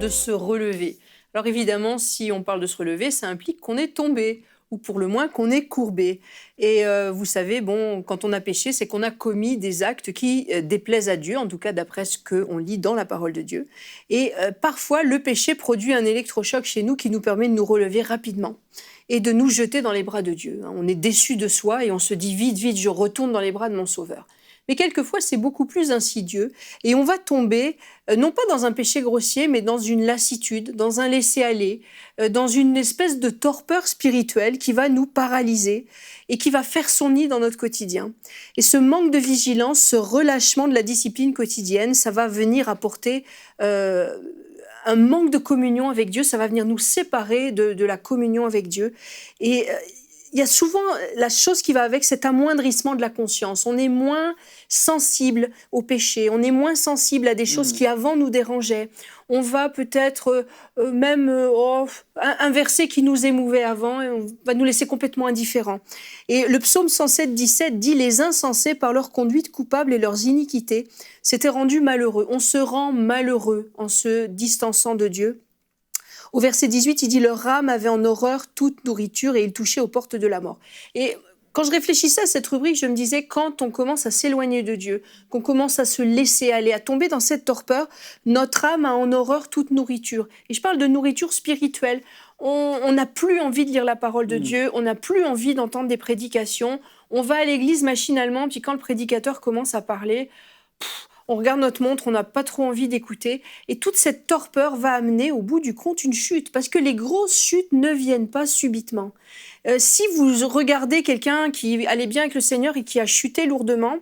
de se relever. Alors évidemment, si on parle de se relever, ça implique qu'on est tombé, ou pour le moins qu'on est courbé. Et vous savez, quand on a péché, c'est qu'on a commis des actes qui déplaisent à Dieu, en tout cas d'après ce qu'on lit dans la parole de Dieu. Et parfois, le péché produit un électrochoc chez nous qui nous permet de nous relever rapidement et de nous jeter dans les bras de Dieu. On est déçu de soi et on se dit vite, vite, je retourne dans les bras de mon Sauveur. Mais quelquefois, c'est beaucoup plus insidieux et on va tomber, non pas dans un péché grossier, mais dans une lassitude, dans un laisser-aller, dans une espèce de torpeur spirituelle qui va nous paralyser et qui va faire son nid dans notre quotidien. Et ce manque de vigilance, ce relâchement de la discipline quotidienne, ça va venir apporter un manque de communion avec Dieu, ça va venir nous séparer de la communion avec Dieu. Et il y a souvent la chose qui va avec cet amoindrissement de la conscience. On est moins sensible au péché, on est moins sensible à des choses qui avant nous dérangeaient. On va peut-être un verset qui nous émouvait avant, et on va nous laisser complètement indifférents. Et le psaume 107, 17 dit « Les insensés, par leur conduite coupable et leurs iniquités, s'étaient rendus malheureux. » On se rend malheureux en se distançant de Dieu. Au verset 18, il dit « Leur âme avait en horreur toute nourriture et ils touchaient aux portes de la mort. » Et quand je réfléchissais à cette rubrique, je me disais, quand on commence à s'éloigner de Dieu, qu'on commence à se laisser aller, à tomber dans cette torpeur, notre âme a en horreur toute nourriture. Et je parle de nourriture spirituelle. On n'a plus envie de lire la parole de Dieu, on n'a plus envie d'entendre des prédications. On va à l'église machinalement, puis quand le prédicateur commence à parler, on regarde notre montre, on n'a pas trop envie d'écouter. Et toute cette torpeur va amener au bout du compte une chute. Parce que les grosses chutes ne viennent pas subitement. Si vous regardez quelqu'un qui allait bien avec le Seigneur et qui a chuté lourdement,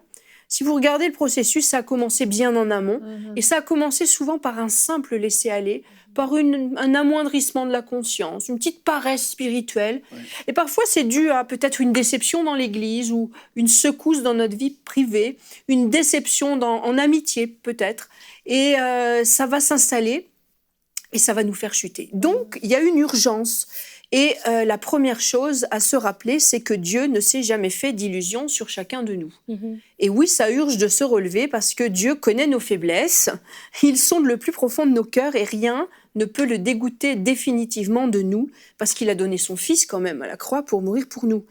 si vous regardez le processus, ça a commencé bien en amont. Et ça a commencé souvent par un simple laisser-aller, par un amoindrissement de la conscience, une petite paresse spirituelle. Et parfois, c'est dû à peut-être une déception dans l'Église ou une secousse dans notre vie privée, une déception en amitié peut-être. Et ça va s'installer et ça va nous faire chuter. Donc, il y a une urgence. Et la première chose à se rappeler, c'est que Dieu ne s'est jamais fait d'illusions sur chacun de nous. Et oui, ça urge de se relever parce que Dieu connaît nos faiblesses, il sonde le plus profond de nos cœurs et rien ne peut le dégoûter définitivement de nous parce qu'il a donné son Fils quand même à la croix pour mourir pour nous.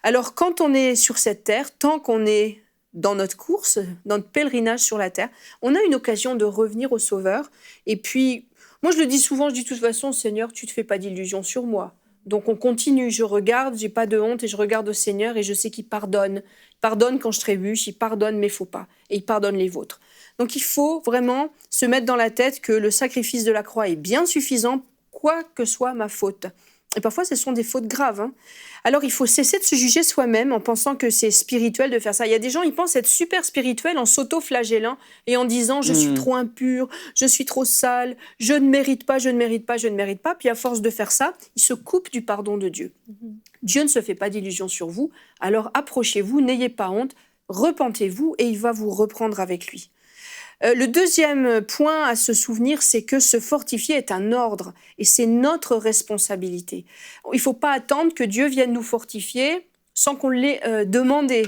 Alors quand on est sur cette terre, tant qu'on est dans notre course, dans notre pèlerinage sur la terre, on a une occasion de revenir au Sauveur. Et puis, moi je le dis souvent, je dis de toute façon, Seigneur, tu ne te fais pas d'illusions sur moi. Donc on continue, je regarde, j'ai pas de honte et je regarde au Seigneur et je sais qu'il pardonne. Il pardonne quand je trébuche, il pardonne mes faux pas et il pardonne les vôtres. Donc il faut vraiment se mettre dans la tête que le sacrifice de la croix est bien suffisant, quoi que soit ma faute. Et parfois, ce sont des fautes graves. Alors, il faut cesser de se juger soi-même en pensant que c'est spirituel de faire ça. Il y a des gens, ils pensent être super spirituels en s'auto-flagellant et en disant « je suis trop impur, je suis trop sale, je ne mérite pas, je ne mérite pas, je ne mérite pas ». Puis à force de faire ça, ils se coupent du pardon de Dieu. Dieu ne se fait pas d'illusions sur vous, alors approchez-vous, n'ayez pas honte, repentez-vous et il va vous reprendre avec lui. Le deuxième point à se souvenir, c'est que se fortifier est un ordre et c'est notre responsabilité. Il ne faut pas attendre que Dieu vienne nous fortifier sans qu'on l'ait demandé.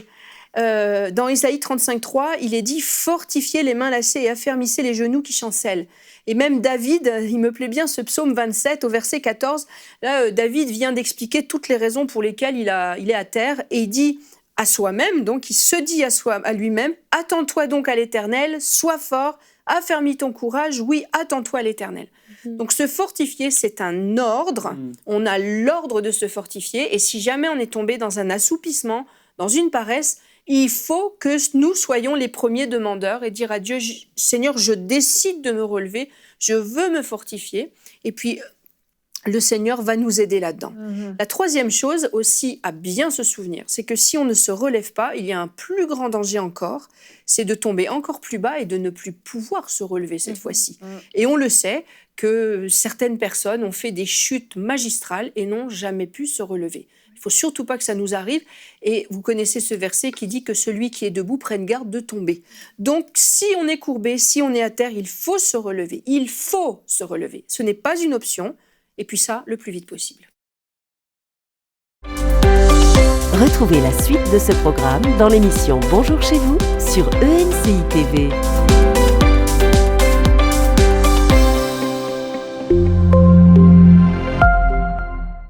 Dans Isaïe 35,3, il est dit « Fortifiez les mains lacées et affermissez les genoux qui chancellent ». Et même David, il me plaît bien ce psaume 27 au verset 14, là David vient d'expliquer toutes les raisons pour lesquelles il est à terre et il dit à soi-même, donc il se dit à lui-même « Attends-toi donc à l'Éternel, sois fort, affermis ton courage, oui, attends-toi à l'Éternel. » Donc se fortifier, c'est un ordre, on a l'ordre de se fortifier, et si jamais on est tombé dans un assoupissement, dans une paresse, il faut que nous soyons les premiers demandeurs et dire à Dieu « Seigneur, je décide de me relever, je veux me fortifier. » Et puis le Seigneur va nous aider là-dedans. La troisième chose aussi à bien se souvenir, c'est que si on ne se relève pas, il y a un plus grand danger encore, c'est de tomber encore plus bas et de ne plus pouvoir se relever cette fois-ci. Et on le sait que certaines personnes ont fait des chutes magistrales et n'ont jamais pu se relever. Il ne faut surtout pas que ça nous arrive. Et vous connaissez ce verset qui dit que celui qui est debout prenne garde de tomber. Donc, si on est courbé, si on est à terre, il faut se relever. Il faut se relever. Ce n'est pas une option. Et puis ça, le plus vite possible. Retrouvez la suite de ce programme dans l'émission Bonjour chez vous sur ENCI TV.